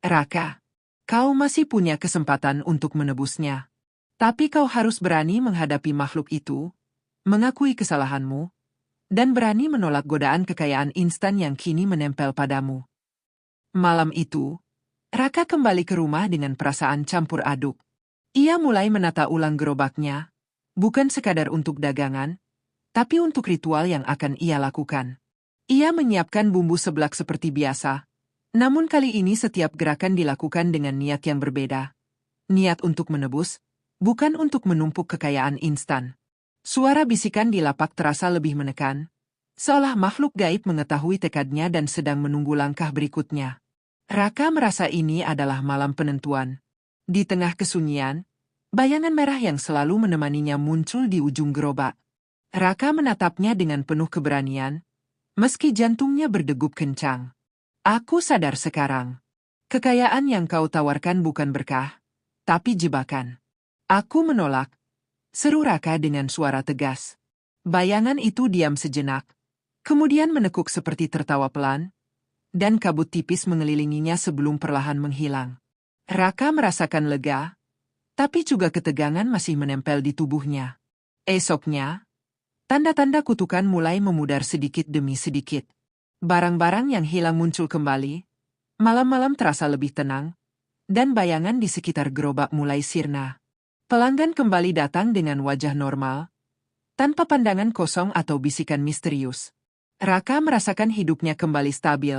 S5: Raka, kau masih punya kesempatan untuk menebusnya. Tapi kau harus berani menghadapi makhluk itu, mengakui kesalahanmu, dan berani menolak godaan kekayaan instan yang kini menempel padamu. Malam itu, Raka kembali ke rumah dengan perasaan campur aduk. Ia mulai menata ulang gerobaknya, bukan sekadar untuk dagangan, tapi untuk ritual yang akan ia lakukan. Ia menyiapkan bumbu seblak seperti biasa, namun kali ini setiap gerakan dilakukan dengan niat yang berbeda. Niat untuk menebus, bukan untuk menumpuk kekayaan instan. Suara bisikan di lapak terasa lebih menekan, seolah makhluk gaib mengetahui tekadnya dan sedang menunggu langkah berikutnya. Raka merasa ini adalah malam penentuan. Di tengah kesunyian, bayangan merah yang selalu menemaninya muncul di ujung gerobak. Raka menatapnya dengan penuh keberanian, meski jantungnya berdegup kencang. Aku sadar sekarang. Kekayaan yang kau tawarkan bukan berkah, tapi jebakan. Aku menolak, seru Raka dengan suara tegas. Bayangan itu diam sejenak, kemudian menekuk seperti tertawa pelan, dan kabut tipis mengelilinginya sebelum perlahan menghilang. Raka merasakan lega, tapi juga ketegangan masih menempel di tubuhnya. Esoknya, tanda-tanda kutukan mulai memudar sedikit demi sedikit. Barang-barang yang hilang muncul kembali, malam-malam terasa lebih tenang, dan bayangan di sekitar gerobak mulai sirna. Pelanggan kembali datang dengan wajah normal, tanpa pandangan kosong atau bisikan misterius. Raka merasakan hidupnya kembali stabil,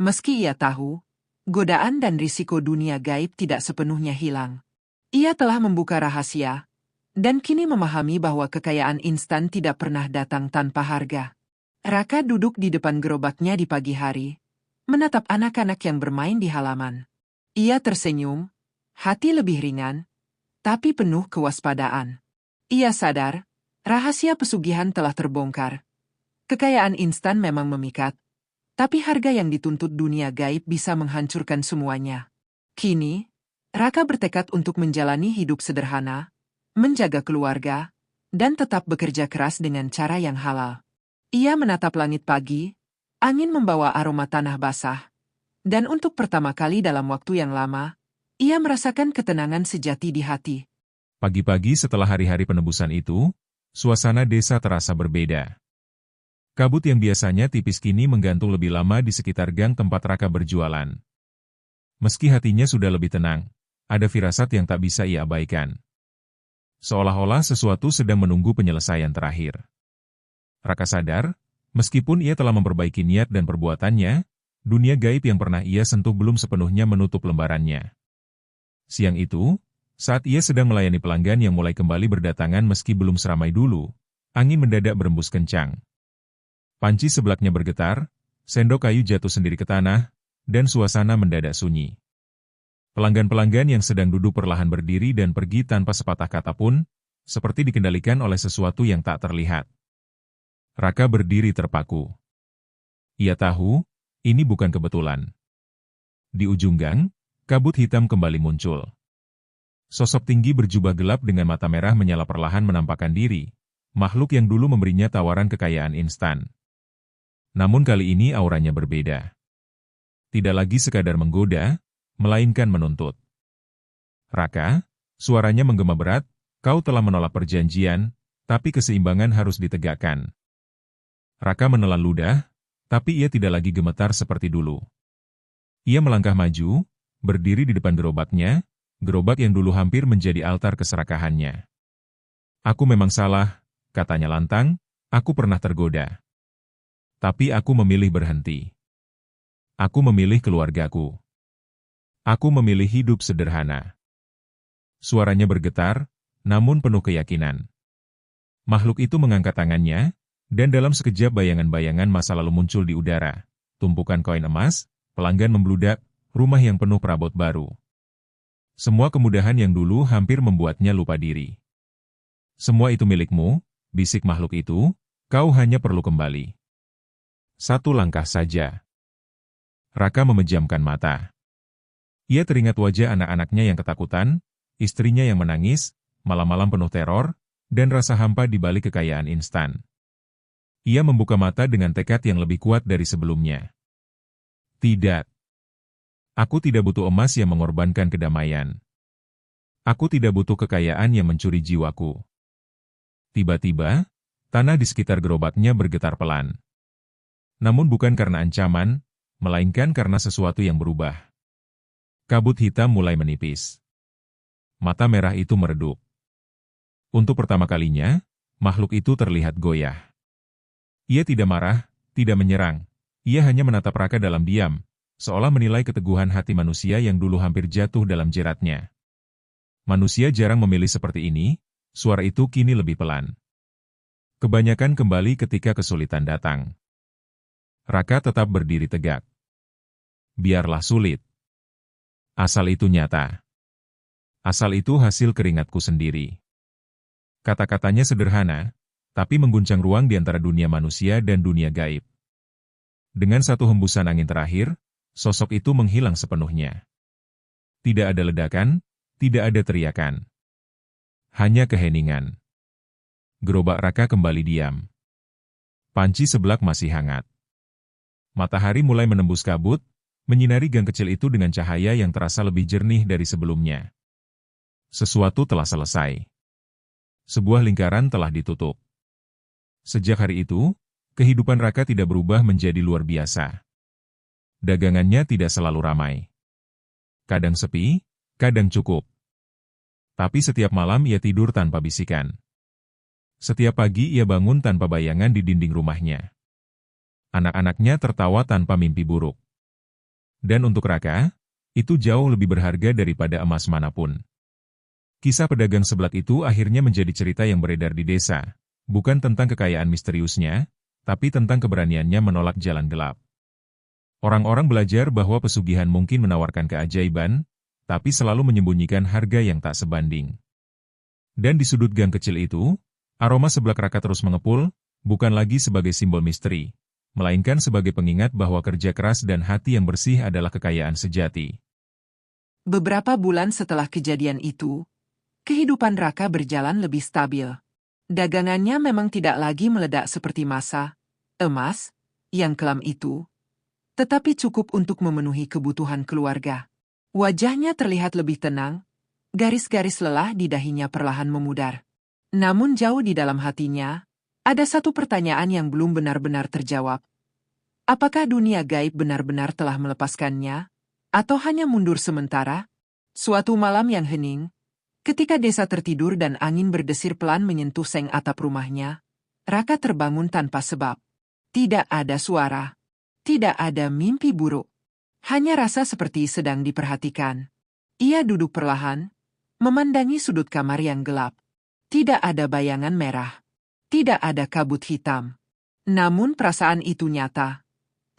S5: meski ia tahu, godaan dan risiko dunia gaib tidak sepenuhnya hilang. Ia telah membuka rahasia, dan kini memahami bahwa kekayaan instan tidak pernah datang tanpa harga. Raka duduk di depan gerobaknya di pagi hari, menatap anak-anak yang bermain di halaman. Ia tersenyum, hati lebih ringan, tapi penuh kewaspadaan. Ia sadar, rahasia pesugihan telah terbongkar. Kekayaan instan memang memikat, tapi harga yang dituntut dunia gaib bisa menghancurkan semuanya. Kini, Raka bertekad untuk menjalani hidup sederhana, menjaga keluarga, dan tetap bekerja keras dengan cara yang halal. Ia menatap langit pagi, angin membawa aroma tanah basah, dan untuk pertama kali dalam waktu yang lama, ia merasakan ketenangan sejati di hati.
S4: Pagi-pagi setelah hari-hari penebusan itu, suasana desa terasa berbeda. Kabut yang biasanya tipis kini menggantung lebih lama di sekitar gang tempat Raka berjualan. Meski hatinya sudah lebih tenang, ada firasat yang tak bisa ia abaikan. Seolah-olah sesuatu sedang menunggu penyelesaian terakhir. Raka sadar, meskipun ia telah memperbaiki niat dan perbuatannya, dunia gaib yang pernah ia sentuh belum sepenuhnya menutup lembarannya. Siang itu, saat ia sedang melayani pelanggan yang mulai kembali berdatangan meski belum seramai dulu, angin mendadak berembus kencang. Panci sebelaknya bergetar, sendok kayu jatuh sendiri ke tanah, dan suasana mendadak sunyi. Pelanggan-pelanggan yang sedang duduk perlahan berdiri dan pergi tanpa sepatah kata pun, seperti dikendalikan oleh sesuatu yang tak terlihat. Raka berdiri terpaku. Ia tahu, ini bukan kebetulan. Di ujung gang, kabut hitam kembali muncul. Sosok tinggi berjubah gelap dengan mata merah menyala perlahan menampakkan diri, makhluk yang dulu memberinya tawaran kekayaan instan. Namun kali ini auranya berbeda. Tidak lagi sekadar menggoda, melainkan menuntut. Raka, suaranya menggema berat, kau telah menolak perjanjian, tapi keseimbangan harus ditegakkan. Raka menelan ludah, tapi ia tidak lagi gemetar seperti dulu. Ia melangkah maju, berdiri di depan gerobaknya, gerobak yang dulu hampir menjadi altar keserakahannya. Aku memang salah, katanya lantang, aku pernah tergoda. Tapi aku memilih berhenti. Aku memilih keluargaku. Aku memilih hidup sederhana. Suaranya bergetar, namun penuh keyakinan. Makhluk itu mengangkat tangannya, dan dalam sekejap bayangan-bayangan masa lalu muncul di udara. Tumpukan koin emas, pelanggan membludak, rumah yang penuh perabot baru. Semua kemudahan yang dulu hampir membuatnya lupa diri. Semua itu milikmu, bisik makhluk itu, kau hanya perlu kembali. Satu langkah saja. Raka memejamkan mata. Ia teringat wajah anak-anaknya yang ketakutan, istrinya yang menangis, malam-malam penuh teror, dan rasa hampa di balik kekayaan instan. Ia membuka mata dengan tekad yang lebih kuat dari sebelumnya. Tidak. Aku tidak butuh emas yang mengorbankan kedamaian. Aku tidak butuh kekayaan yang mencuri jiwaku. Tiba-tiba, tanah di sekitar gerobaknya bergetar pelan. Namun bukan karena ancaman, melainkan karena sesuatu yang berubah. Kabut hitam mulai menipis. Mata merah itu meredup. Untuk pertama kalinya, makhluk itu terlihat goyah. Ia tidak marah, tidak menyerang. Ia hanya menatap Raka dalam diam, seolah menilai keteguhan hati manusia yang dulu hampir jatuh dalam jeratnya. Manusia jarang memilih seperti ini, suara itu kini lebih pelan. Kebanyakan kembali ketika kesulitan datang. Raka tetap berdiri tegak. Biarlah sulit. Asal itu nyata. Asal itu hasil keringatku sendiri. Kata-katanya sederhana, tapi mengguncang ruang di antara dunia manusia dan dunia gaib. Dengan satu hembusan angin terakhir, sosok itu menghilang sepenuhnya. Tidak ada ledakan, tidak ada teriakan. Hanya keheningan. Gerobak Raka kembali diam. Panci seblak masih hangat. Matahari mulai menembus kabut, menyinari gang kecil itu dengan cahaya yang terasa lebih jernih dari sebelumnya. Sesuatu telah selesai. Sebuah lingkaran telah ditutup. Sejak hari itu, kehidupan Raka tidak berubah menjadi luar biasa. Dagangannya tidak selalu ramai. Kadang sepi, kadang cukup. Tapi setiap malam ia tidur tanpa bisikan. Setiap pagi ia bangun tanpa bayangan di dinding rumahnya. Anak-anaknya tertawa tanpa mimpi buruk. Dan untuk Raka, itu jauh lebih berharga daripada emas manapun. Kisah pedagang seblak itu akhirnya menjadi cerita yang beredar di desa, bukan tentang kekayaan misteriusnya, tapi tentang keberaniannya menolak jalan gelap. Orang-orang belajar bahwa pesugihan mungkin menawarkan keajaiban, tapi selalu menyembunyikan harga yang tak sebanding. Dan di sudut gang kecil itu, aroma seblak Raka terus mengepul, bukan lagi sebagai simbol misteri, melainkan sebagai pengingat bahwa kerja keras dan hati yang bersih adalah kekayaan sejati.
S5: Beberapa bulan setelah kejadian itu, kehidupan Raka berjalan lebih stabil. Dagangannya memang tidak lagi meledak seperti masa emas yang kelam itu, tetapi cukup untuk memenuhi kebutuhan keluarga. Wajahnya terlihat lebih tenang, garis-garis lelah di dahinya perlahan memudar. Namun jauh di dalam hatinya, ada satu pertanyaan yang belum benar-benar terjawab. Apakah dunia gaib benar-benar telah melepaskannya, atau hanya mundur sementara? Suatu malam yang hening, ketika desa tertidur dan angin berdesir pelan menyentuh seng atap rumahnya, Raka terbangun tanpa sebab. Tidak ada suara. Tidak ada mimpi buruk. Hanya rasa seperti sedang diperhatikan. Ia duduk perlahan, memandangi sudut kamar yang gelap. Tidak ada bayangan merah. Tidak ada kabut hitam. Namun perasaan itu nyata.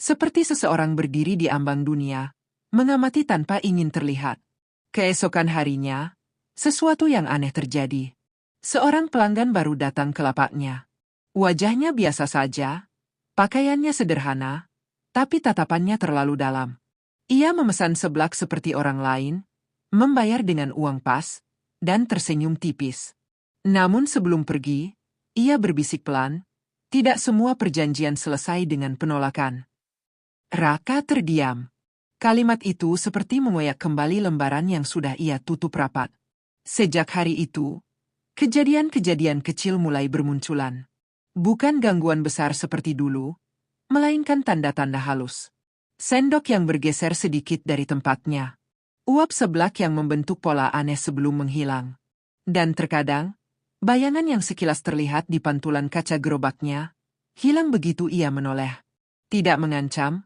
S5: Seperti seseorang berdiri di ambang dunia, mengamati tanpa ingin terlihat. Keesokan harinya, sesuatu yang aneh terjadi. Seorang pelanggan baru datang ke lapaknya. Wajahnya biasa saja, pakaiannya sederhana, tapi tatapannya terlalu dalam. Ia memesan seblak seperti orang lain, membayar dengan uang pas, dan tersenyum tipis. Namun sebelum pergi, ia berbisik pelan, tidak semua perjanjian selesai dengan penolakan. Raka terdiam. Kalimat itu seperti mengoyak kembali lembaran yang sudah ia tutup rapat. Sejak hari itu, kejadian-kejadian kecil mulai bermunculan. Bukan gangguan besar seperti dulu, melainkan tanda-tanda halus. Sendok yang bergeser sedikit dari tempatnya. Uap seblak yang membentuk pola aneh sebelum menghilang. Dan terkadang, bayangan yang sekilas terlihat di pantulan kaca gerobaknya, hilang begitu ia menoleh. Tidak mengancam,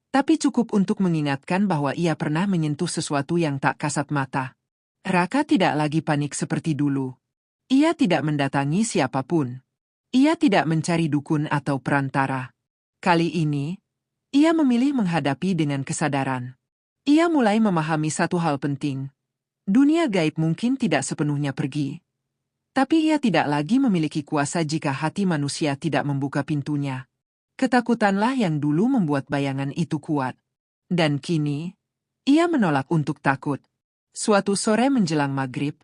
S5: tapi cukup untuk mengingatkan bahwa ia pernah menyentuh sesuatu yang tak kasat mata. Raka tidak lagi panik seperti dulu. Ia tidak mendatangi siapapun. Ia tidak mencari dukun atau perantara. Kali ini, ia memilih menghadapi dengan kesadaran. Ia mulai memahami satu hal penting. Dunia gaib mungkin tidak sepenuhnya pergi. Tapi ia tidak lagi memiliki kuasa jika hati manusia tidak membuka pintunya. Ketakutanlah yang dulu membuat bayangan itu kuat. Dan kini, ia menolak untuk takut. Suatu sore menjelang maghrib,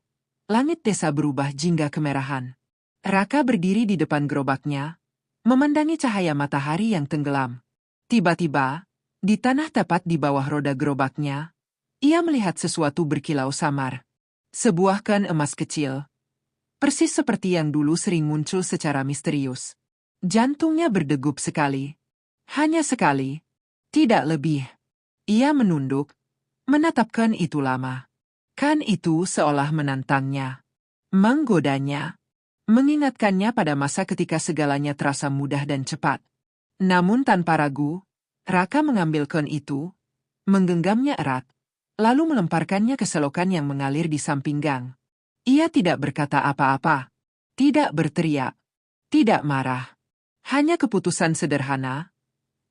S5: langit desa berubah jingga kemerahan. Raka berdiri di depan gerobaknya, memandangi cahaya matahari yang tenggelam. Tiba-tiba, di tanah tepat di bawah roda gerobaknya, ia melihat sesuatu berkilau samar. Sebuah kan emas kecil. Persis seperti yang dulu sering muncul secara misterius. Jantungnya berdegup sekali. Hanya sekali. Tidak lebih. Ia menunduk, menatapkan itu lama. Kan itu seolah menantangnya. Menggodanya. Mengingatkannya pada masa ketika segalanya terasa mudah dan cepat. Namun tanpa ragu, Raka mengambil kan itu, menggenggamnya erat, lalu melemparkannya ke selokan yang mengalir di samping gang. Ia tidak berkata apa-apa. Tidak berteriak. Tidak marah. Hanya keputusan sederhana,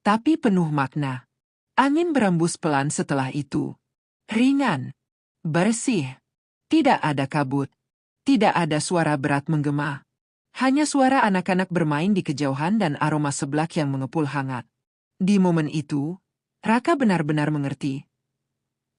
S5: tapi penuh makna. Angin berembus pelan setelah itu. Ringan. Bersih. Tidak ada kabut. Tidak ada suara berat menggema. Hanya suara anak-anak bermain di kejauhan dan aroma seblak yang mengepul hangat. Di momen itu, Raka benar-benar mengerti.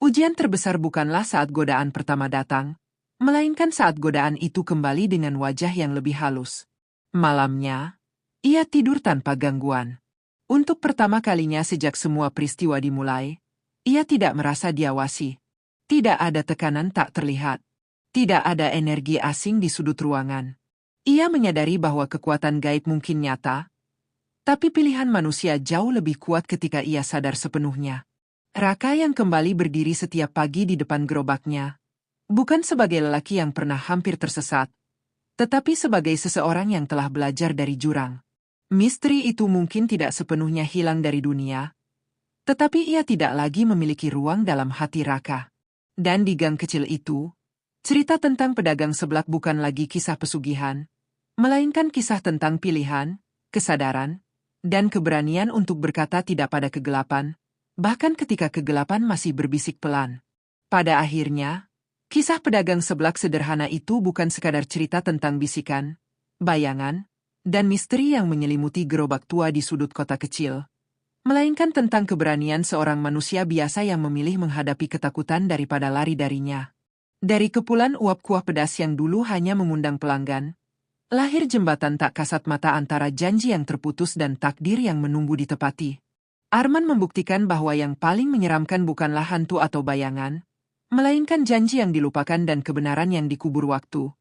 S5: Ujian terbesar bukanlah saat godaan pertama datang, melainkan saat godaan itu kembali dengan wajah yang lebih halus. Malamnya, ia tidur tanpa gangguan. Untuk pertama kalinya sejak semua peristiwa dimulai, ia tidak merasa diawasi. Tidak ada tekanan tak terlihat. Tidak ada energi asing di sudut ruangan. Ia menyadari bahwa kekuatan gaib mungkin nyata, tapi pilihan manusia jauh lebih kuat ketika ia sadar sepenuhnya. Raka yang kembali berdiri setiap pagi di depan gerobaknya, bukan sebagai lelaki yang pernah hampir tersesat, tetapi sebagai seseorang yang telah belajar dari jurang. Misteri itu mungkin tidak sepenuhnya hilang dari dunia, tetapi ia tidak lagi memiliki ruang dalam hati Raka. Dan di gang kecil itu, cerita tentang pedagang seblak bukan lagi kisah pesugihan, melainkan kisah tentang pilihan, kesadaran, dan keberanian untuk berkata tidak pada kegelapan, bahkan ketika kegelapan masih berbisik pelan. Pada akhirnya, kisah pedagang seblak sederhana itu bukan sekadar cerita tentang bisikan, bayangan, dan misteri yang menyelimuti gerobak tua di sudut kota kecil, melainkan tentang keberanian seorang manusia biasa yang memilih menghadapi ketakutan daripada lari darinya. Dari kepulan uap kuah pedas yang dulu hanya mengundang pelanggan, lahir jembatan tak kasat mata antara janji yang terputus dan takdir yang menunggu ditepati. Arman membuktikan bahwa yang paling menyeramkan bukanlah hantu atau bayangan, melainkan janji yang dilupakan dan kebenaran yang dikubur waktu.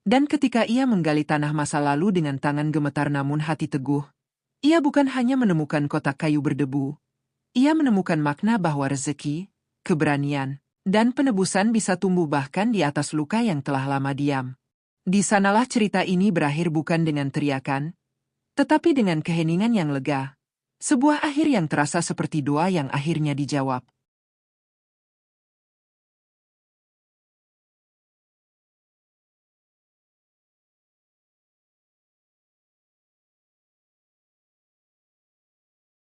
S5: Dan ketika ia menggali tanah masa lalu dengan tangan gemetar namun hati teguh, ia bukan hanya menemukan kotak kayu berdebu, ia menemukan makna bahwa rezeki, keberanian, dan penebusan bisa tumbuh bahkan di atas luka yang telah lama diam. Di sanalah cerita ini berakhir bukan dengan teriakan, tetapi dengan keheningan yang lega. Sebuah akhir yang terasa seperti doa yang akhirnya dijawab.